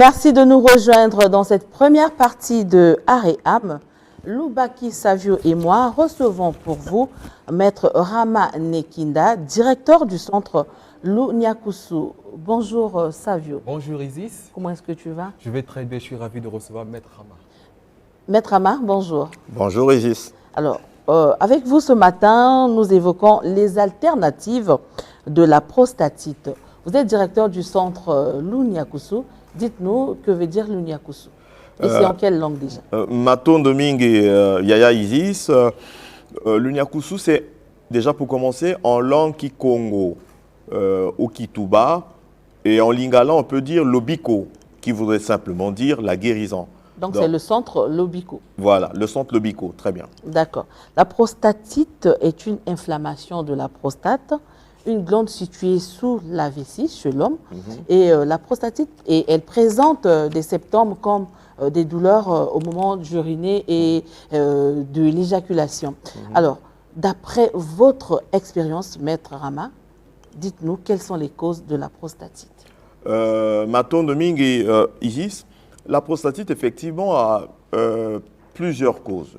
Merci de nous rejoindre dans cette première partie de Aréam. Loubaki Savio et moi recevons pour vous Maître Rama Nekinda, directeur du centre Lounyakusu. Bonjour Savio. Bonjour Isis. Comment est-ce que tu vas? Je vais très bien, je suis ravi de recevoir Maître Rama. Maître Rama, bonjour. Bonjour Isis. Alors, avec vous ce matin, nous évoquons les alternatives de la prostatite. Vous êtes directeur du centre Lounyakusu. Dites-nous, que veut dire Lounyakusu? Et c'est en quelle langue déjà? Maton Domingue et Yaya Isis. Lounyakusu, c'est déjà pour commencer en langue kikongo, au kituba, et en lingala, on peut dire lobiko, qui voudrait simplement dire la guérison. Donc c'est le centre Lobiko. Voilà, le centre Lobiko, très bien. D'accord. La prostatite est une inflammation de la prostate, une glande située sous la vessie chez l'homme. Et la prostatite, elle présente des symptômes comme des douleurs au moment d'uriner et de l'éjaculation. Alors, d'après votre expérience, Maître Rama, dites-nous quelles sont les causes de la prostatite. Maton Domingue et Isis, la prostatite, effectivement, a plusieurs causes.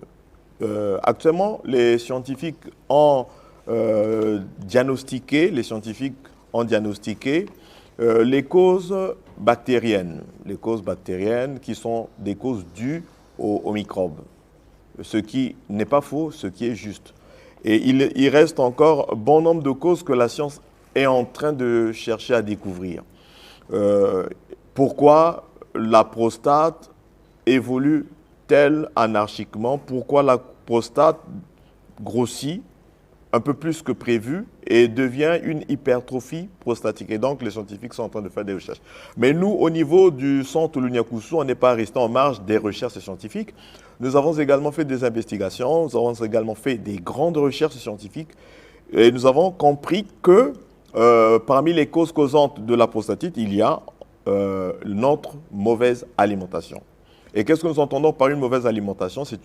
Actuellement, les scientifiques ont diagnostiqué les causes bactériennes. Les causes bactériennes qui sont des causes dues aux microbes. Ce qui n'est pas faux, ce qui est juste. Et il reste encore bon nombre de causes que la science est en train de chercher à découvrir. Pourquoi la prostate évolue-t-elle anarchiquement? Pourquoi la prostate grossit un peu plus que prévu et devient une hypertrophie prostatique? Et donc, les scientifiques sont en train de faire des recherches. Mais nous, au niveau du centre Lounyakusu, on n'est pas resté en marge des recherches scientifiques. Nous avons également fait des investigations, nous avons également fait des grandes recherches scientifiques et nous avons compris que parmi les causes causantes de la prostatite, il y a notre mauvaise alimentation. Et qu'est-ce que nous entendons par une mauvaise alimentation? C'est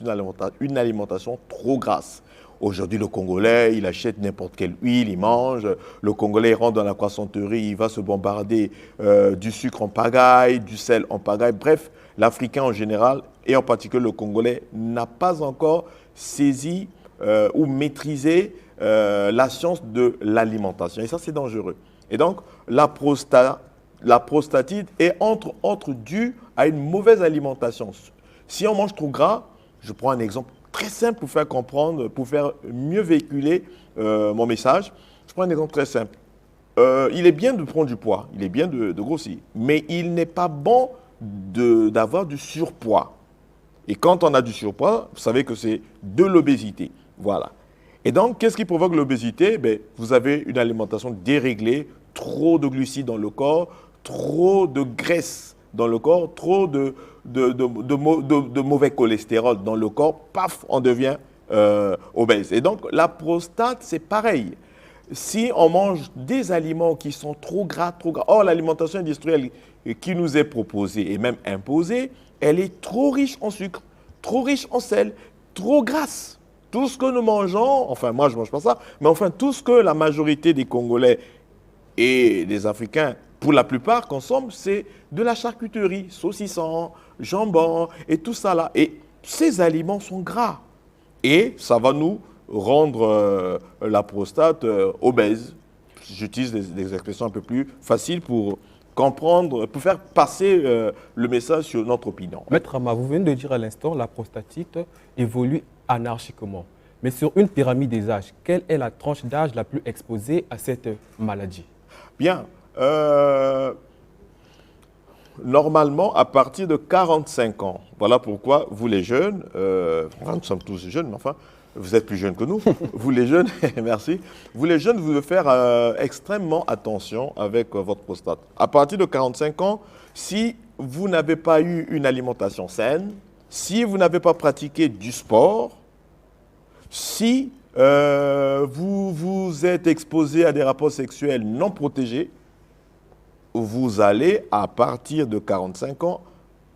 une alimentation trop grasse. Aujourd'hui, le Congolais, il achète n'importe quelle huile, il mange. Le Congolais, il rentre dans la croissanterie, il va se bombarder du sucre en pagaille, du sel en pagaille. Bref, l'Africain en général, et en particulier le Congolais, n'a pas encore saisi ou maîtrisé la science de l'alimentation. Et ça, c'est dangereux. Et donc, la prostatite est entre autres due à une mauvaise alimentation. Si on mange trop gras, je prends un exemple très simple pour faire comprendre, pour faire mieux véhiculer mon message. Je prends un exemple très simple. Il est bien de prendre du poids, il est bien de grossir, mais il n'est pas bon d'avoir du surpoids. Et quand on a du surpoids, vous savez que c'est de l'obésité. Voilà. Et donc, qu'est-ce qui provoque l'obésité? Vous avez une alimentation déréglée, trop de glucides dans le corps, trop de graisse dans le corps, trop de mauvais cholestérol dans le corps, paf, on devient obèse. Et donc, la prostate, c'est pareil. Si on mange des aliments qui sont trop gras, or l'alimentation industrielle qui nous est proposée et même imposée, elle est trop riche en sucre, trop riche en sel, trop grasse. Tout ce que nous mangeons, enfin moi je ne mange pas ça, mais enfin tout ce que la majorité des Congolais et des Africains, pour la plupart, consomment, c'est de la charcuterie, saucisson, jambon et tout ça là. Et ces aliments sont gras. Et ça va nous rendre la prostate obèse. J'utilise des expressions un peu plus faciles pour comprendre, pour faire passer le message sur notre opinion. Maître Rama, vous venez de dire à l'instant la prostatite évolue anarchiquement. Mais sur une pyramide des âges, quelle est la tranche d'âge la plus exposée à cette maladie? Bien. Normalement, à partir de 45 ans. Voilà pourquoi vous les jeunes, nous sommes tous jeunes, mais enfin, vous êtes plus jeunes que nous. Vous les jeunes, merci. Vous les jeunes, vous devez faire extrêmement attention avec votre prostate. À partir de 45 ans, si vous n'avez pas eu une alimentation saine, si vous n'avez pas pratiqué du sport, si vous vous êtes exposé à des rapports sexuels non protégés, vous allez, à partir de 45 ans,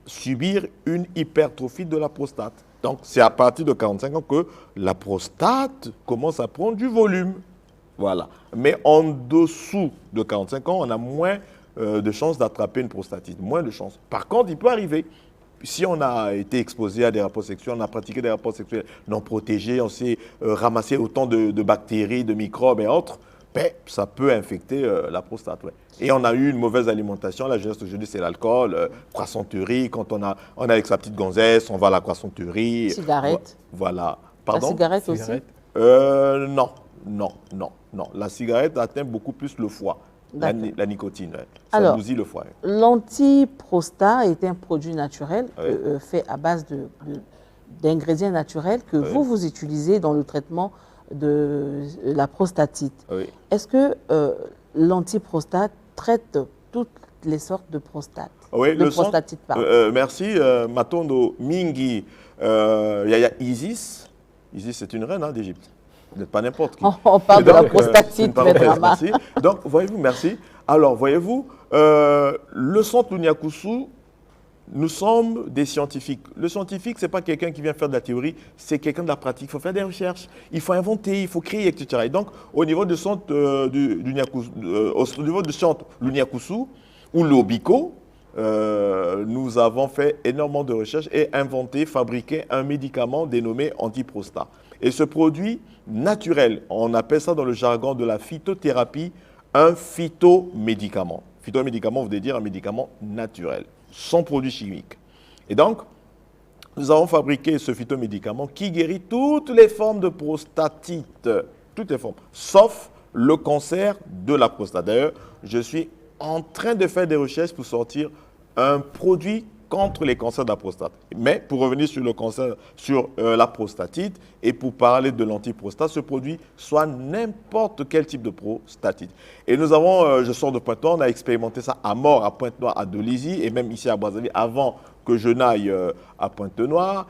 subir une hypertrophie de la prostate. Donc, c'est à partir de 45 ans que la prostate commence à prendre du volume. Voilà. Mais en dessous de 45 ans, on a moins de chances d'attraper une prostatite, moins de chances. Par contre, il peut arriver. Si on a été exposé à des rapports sexuels, on a pratiqué des rapports sexuels non protégés, on s'est ramassé autant de bactéries, de microbes et autres, ben, ça peut infecter la prostate. Ouais. Et on a eu une mauvaise alimentation. La jeunesse aujourd'hui, c'est l'alcool, croissanterie. Quand on a avec sa petite gonzesse, on va à la croissanterie. Cigarette. Voilà. Pardon? La cigarette aussi? Non. La cigarette atteint beaucoup plus le foie. La nicotine, ouais. Ça bousille le foie. L'antiprostat est un produit naturel fait à base d'ingrédients naturels que vous utilisez dans le traitement de la prostatite. Oui. Est-ce que l'antiprostate traite toutes les sortes de prostate? Oui, de prostatite, pardon. Merci, Matondo Mingi. Il y a Isis. Isis, c'est une reine d'Égypte. Vous n'êtes pas n'importe qui. On parle de la prostatite, merci. Donc, voyez-vous, merci. Alors, voyez-vous, le centre Lunyakoussou, nous sommes des scientifiques. Le scientifique, ce n'est pas quelqu'un qui vient faire de la théorie, c'est quelqu'un de la pratique. Il faut faire des recherches, il faut inventer, il faut créer, etc. Et donc, au niveau du centre au niveau du centre Lunyakoussou, ou l'Obiko, nous avons fait énormément de recherches et inventé, fabriqué un médicament dénommé antiprostat. Et ce produit naturel, on appelle ça dans le jargon de la phytothérapie, un phytomédicament. Phytomédicament veut dire un médicament naturel, sans produit chimique. Et donc, nous avons fabriqué ce phytomédicament qui guérit toutes les formes de prostatite, toutes les formes, sauf le cancer de la prostate. D'ailleurs, je suis en train de faire des recherches pour sortir un produit contre les cancers de la prostate. Mais pour revenir sur le cancer, sur la prostatite, et pour parler de l'antiprostate, ce produit soit n'importe quel type de prostatite. Et nous avons, je sors de Pointe-Noire, on a expérimenté ça à mort à Pointe-Noire, à Dolisie, et même ici à Brazzaville, avant que je n'aille à Pointe-Noire.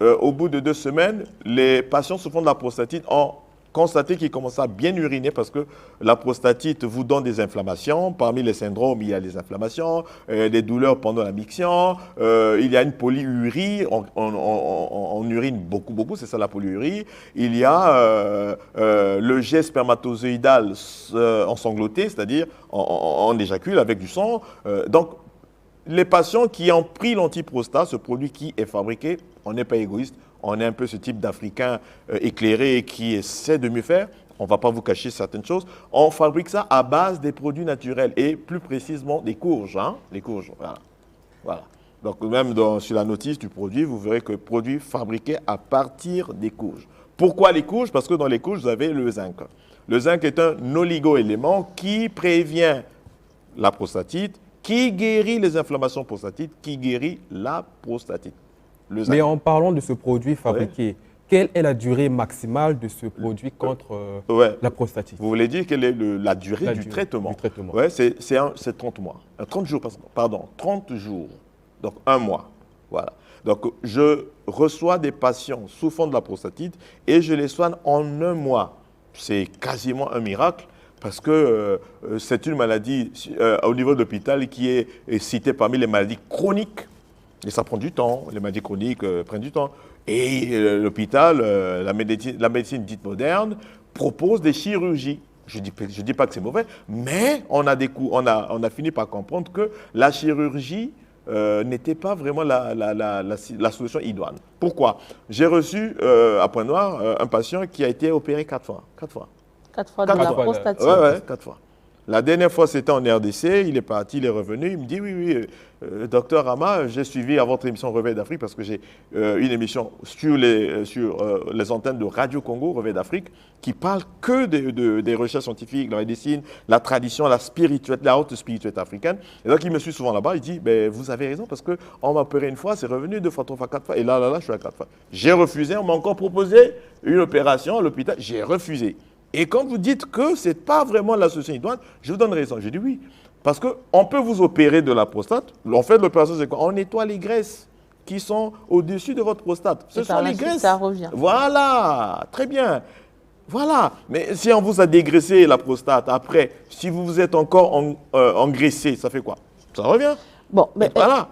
Au bout de 2 semaines, les patients souffrant de la prostatite ont constaté qu'ils commençaient à bien uriner parce que la prostatite vous donne des inflammations. Parmi les syndromes, il y a les inflammations, des douleurs pendant la miction, il y a une polyurie, on urine beaucoup, c'est ça la polyurie. Il y a le jet spermatozoïdal ensanglanté, c'est-à-dire on éjacule avec du sang. Donc, les patients qui ont pris l'antiprostat, ce produit qui est fabriqué, on n'est pas égoïste, on est un peu ce type d'Africain éclairé qui essaie de mieux faire. On ne va pas vous cacher certaines choses. On fabrique ça à base des produits naturels et plus précisément des courges. Les courges, voilà. Donc même sur la notice du produit, vous verrez que produit fabriqué à partir des courges. Pourquoi les courges? Parce que dans les courges, vous avez le zinc. Le zinc est un oligo-élément qui prévient la prostatite, qui guérit les inflammations prostatiques, qui guérit la prostatite. Mais en parlant de ce produit fabriqué, quelle est la durée maximale de ce produit contre la prostatite? Vous voulez dire quelle est la durée du traitement? Oui, c'est 30 mois. 30 jours, pardon, 30 jours. Donc 1 mois. Voilà. Donc je reçois des patients souffrant de la prostatite et je les soigne en 1 mois. C'est quasiment un miracle. Parce que c'est une maladie au niveau de l'hôpital qui est citée parmi les maladies chroniques. Et ça prend du temps, les maladies chroniques prennent du temps. Et l'hôpital, la médecine dite moderne, propose des chirurgies. Je dis pas que c'est mauvais, mais on a fini par comprendre que la chirurgie n'était pas vraiment la solution idoine. Pourquoi? J'ai reçu à Pointe-Noire un patient qui a été opéré 4 fois. 4 fois. 4 fois de la prostatite? Oui, 4 fois. La dernière fois, c'était en RDC, il est parti, il est revenu, il me dit, oui, docteur Rama, j'ai suivi à votre émission Réveil d'Afrique parce que j'ai une émission sur les antennes de Radio Congo, Réveil d'Afrique, qui parle que des recherches scientifiques, la médecine, la tradition, la haute spiritualité africaine. Et donc, il me suit souvent là-bas, il dit, vous avez raison parce qu'on m'a opéré 1 fois, c'est revenu 2 fois, 3 fois, 4 fois, et là, je suis à 4 fois. J'ai refusé, on m'a encore proposé une opération à l'hôpital, j'ai refusé. Et quand vous dites que ce n'est pas vraiment la solution idoine, je vous donne raison. Je dis oui. Parce qu'on peut vous opérer de la prostate. En fait, l'opération, c'est quoi? On nettoie les graisses qui sont au-dessus de votre prostate. Ce sont les graisses. Ça revient. Voilà, très bien. Voilà. Mais si on vous a dégraissé la prostate, après, si vous vous êtes encore engraissé, ça fait quoi? Ça revient. Bon, mais voilà.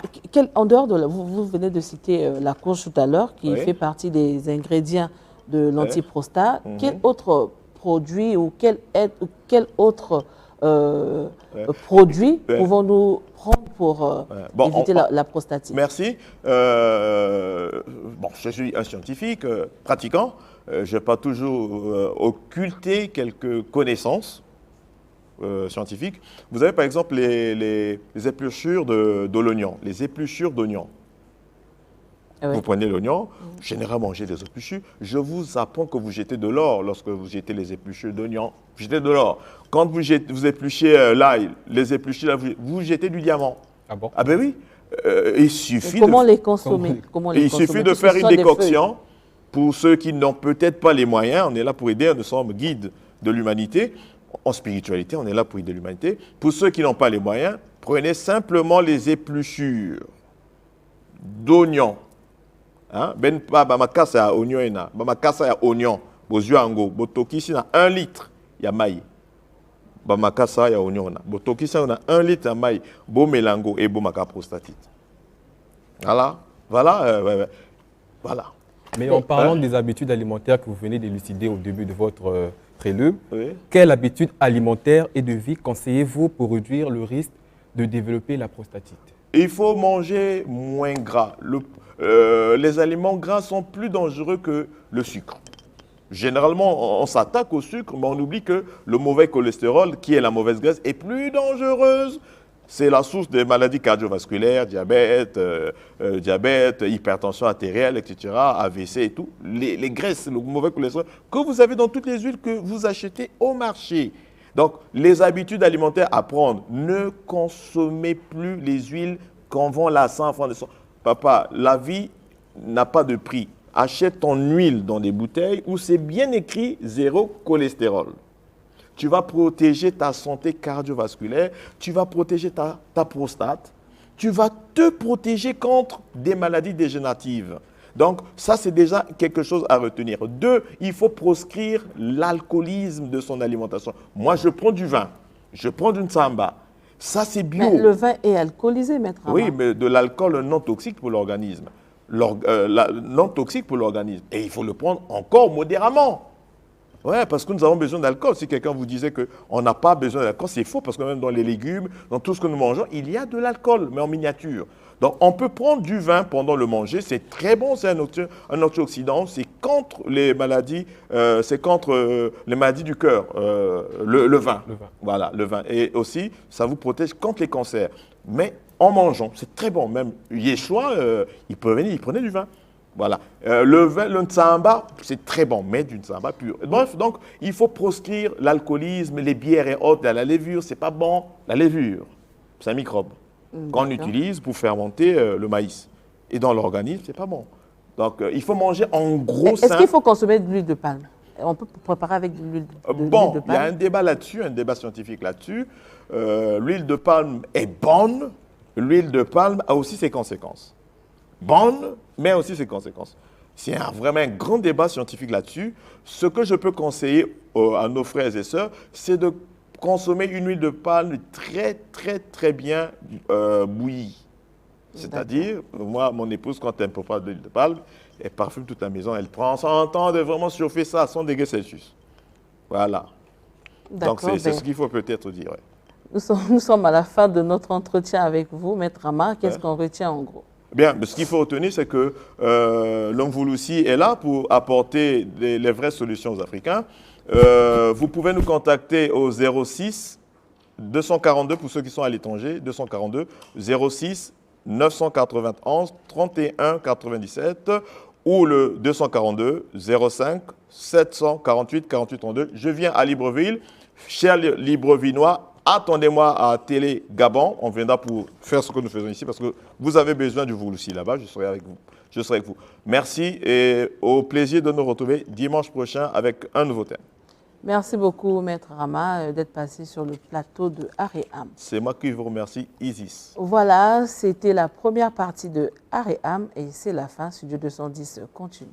En dehors de vous venez de citer la courge tout à l'heure, qui fait partie des ingrédients de l'antiprostate. Quel autre produit ou quel autre produits Ouais. pouvons-nous prendre pour Bon, éviter la prostatite? Merci. Bon, je suis un scientifique pratiquant. Je n'ai pas toujours occulté quelques connaissances scientifiques. Vous avez par exemple les épluchures de l'oignon, les épluchures d'oignon. Oui. Vous prenez l'oignon, généralement j'ai des épluchures. Je vous apprends que vous jetez de l'or lorsque vous jetez les épluchures d'oignon. Vous jetez de l'or. Quand vous épluchez l'ail, les épluchures, là, vous jetez du diamant. Ah bon? Ah ben oui. Il suffit Comment de, les consommer? Comment les il consommer? suffit de Parce que faire ce une sont des feuilles. décoction. Pour ceux qui n'ont peut-être pas les moyens, on est là pour aider. Nous sommes guides de l'humanité. En spiritualité, on est là pour aider l'humanité. Pour ceux qui n'ont pas les moyens, prenez simplement les épluchures d'oignons. Hein? Ben pa bamakasa ya oignon ena, bamakasa ya oignon, bozua ango, botokisi na 1 litre ya mai. Bamakasa ya oignon na, botokisi na 1 litre ya mai, bomelango et bomaka prostatite. Voilà, voilà, voilà. Mais en parlant des habitudes alimentaires que vous venez d'élucider au début de votre prélude, Oui. quelle habitude alimentaire et de vie conseillez-vous pour réduire le risque de développer la prostatite? Il faut manger moins gras. Les aliments gras sont plus dangereux que le sucre. Généralement, on s'attaque au sucre, mais on oublie que le mauvais cholestérol, qui est la mauvaise graisse, est plus dangereuse. C'est la source des maladies cardiovasculaires, diabète, hypertension artérielle, etc., AVC et tout. Les graisses, le mauvais cholestérol, que vous avez dans toutes les huiles que vous achetez au marché. Donc, les habitudes alimentaires à prendre, ne consommez plus les huiles qu'on vend là à 100 francs de 100. Papa, la vie n'a pas de prix. Achète ton huile dans des bouteilles où c'est bien écrit zéro cholestérol. Tu vas protéger ta santé cardiovasculaire, tu vas protéger ta prostate, tu vas te protéger contre des maladies dégénératives. Donc, ça, c'est déjà quelque chose à retenir. 2, il faut proscrire l'alcoolisme de son alimentation. Moi, je prends du vin, je prends du nsamba. Ça, c'est bio. Mais le vin est alcoolisé, maître Ama. Oui, mais de l'alcool non toxique pour l'organisme. Non toxique pour l'organisme. Et il faut le prendre encore modérément. Oui, parce que nous avons besoin d'alcool. Si quelqu'un vous disait qu'on n'a pas besoin d'alcool, c'est faux, parce que même dans les légumes, dans tout ce que nous mangeons, il y a de l'alcool, mais en miniature. Donc, on peut prendre du vin pendant le manger, c'est très bon, c'est un antioxydant, c'est contre les maladies, du cœur, le vin. Le vin. Voilà, le vin. Et aussi, ça vous protège contre les cancers. Mais en mangeant, c'est très bon. Même Yeshua, il prenait du vin. Voilà. Le vin, le nsamba, c'est très bon, mais du nsamba pur. Bref, donc, il faut proscrire l'alcoolisme, les bières et autres, la levure, c'est pas bon. La levure, c'est un microbe qu'on utilise pour fermenter le maïs. Et dans l'organisme, c'est pas bon. Donc, il faut manger en gros Est-ce sain. qu'il faut consommer de l'huile de palme? On peut préparer avec de l'huile de Bon, palme? il y a un débat là-dessus, un débat scientifique là-dessus. L'huile de palme est bonne. L'huile de palme a aussi ses conséquences. Bonne, mais aussi ses conséquences. C'est vraiment un grand débat scientifique là-dessus. Ce que je peux conseiller à nos frères et sœurs, c'est de consommer une huile de palme très, très, très bien bouillie. C'est-à-dire, moi, mon épouse, quand elle ne peut pas d'huile de palme, elle parfume toute la maison, elle prend son temps de vraiment chauffer ça à 100 degrés Celsius. Voilà. Donc, c'est ce qu'il faut peut-être dire. Ouais. Nous sommes à la fin de notre entretien avec vous, maître Ama. Qu'est-ce qu'on retient en gros? Bien, mais ce qu'il faut retenir, c'est que l'Omvulusi est là pour apporter les vraies solutions aux Africains. Vous pouvez nous contacter au 06 242, pour ceux qui sont à l'étranger, 242 06 991 31 97 ou le 242 05 748 48 32. Je viens à Libreville, cher Librevinois. Attendez-moi à Télé Gabon, on viendra pour faire ce que nous faisons ici parce que vous avez besoin du Vulusi là-bas, je serai avec vous. Je serai avec vous. Merci et au plaisir de nous retrouver dimanche prochain avec un nouveau thème. Merci beaucoup, maître Ama, d'être passé sur le plateau de Art et Âme. C'est moi qui vous remercie, Isis. Voilà, c'était la première partie de Art et Âme et c'est la fin. Studio 210 continue.